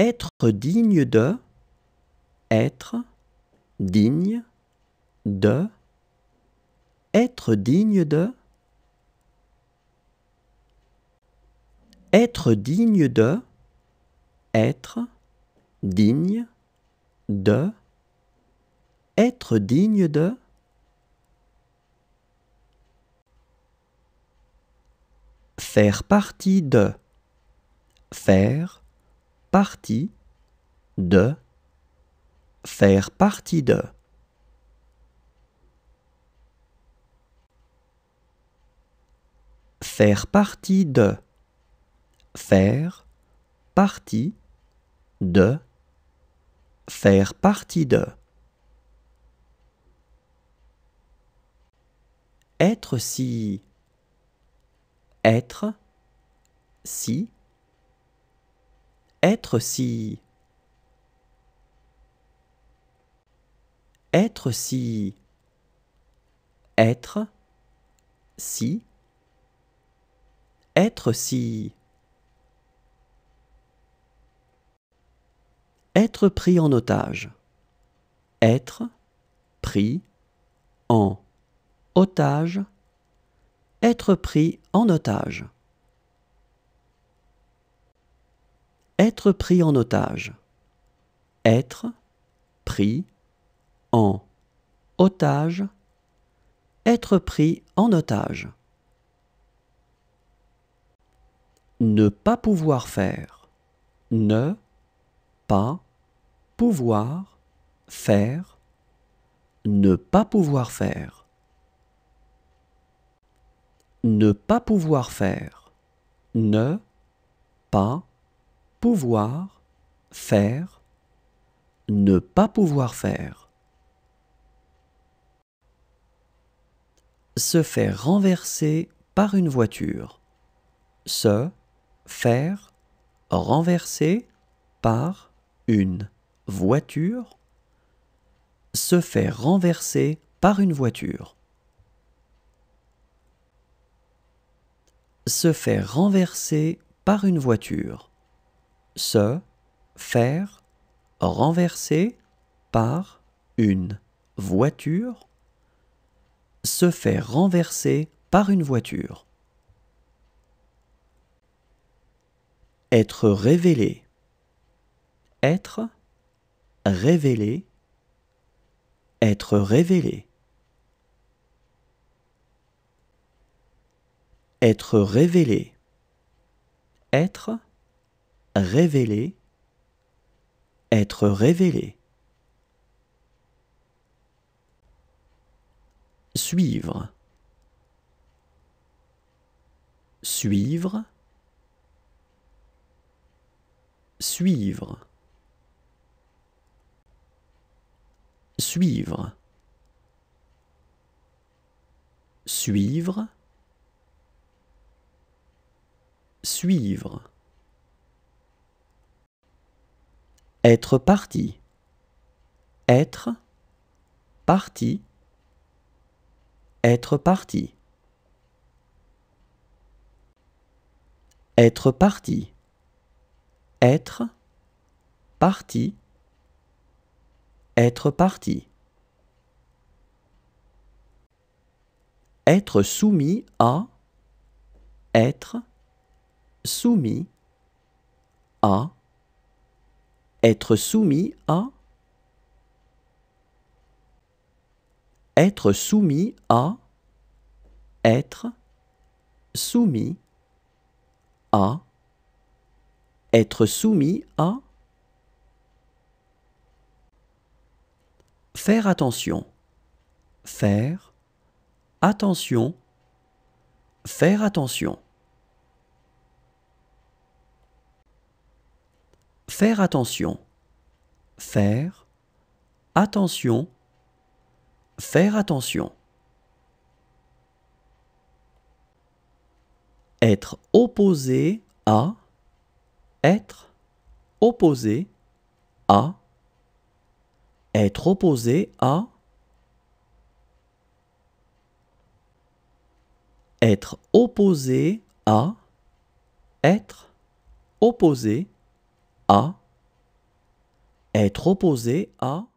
Être digne de, être digne de, être digne de, être digne de, être digne de, être digne de, faire partie de, faire partie de, faire partie de, faire partie de, faire partie de, faire partie de, être si, être si, être si, être si, être si, être si, être pris en otage, être pris en otage, être pris en otage, être pris en otage, être pris en otage, être pris en otage. Ne pas pouvoir faire, ne pas pouvoir faire, ne pas pouvoir faire, ne pas pouvoir faire, ne pas pouvoir faire, ne pas pouvoir faire. Se faire renverser par une voiture. Se faire renverser par une voiture. Se faire renverser par une voiture. Se faire renverser par une voiture. Se faire renverser par une voiture. Se faire renverser par une voiture. Être révélé. Être révélé. Être révélé. Être révélé. Être révélé. Être révélé. Suivre. Suivre. Suivre. Suivre. Suivre. Suivre. Être parti. Être parti. Être parti. Être parti. Être parti. Être parti. Être soumis à. Être soumis à. Être soumis à. Être soumis à. Être soumis à. Être soumis à. Faire attention. Faire attention. Faire attention. Faire attention. Faire attention. Faire attention. Être opposé à. Être opposé à. Être opposé à. Être opposé à. Être opposé à. Être opposé à.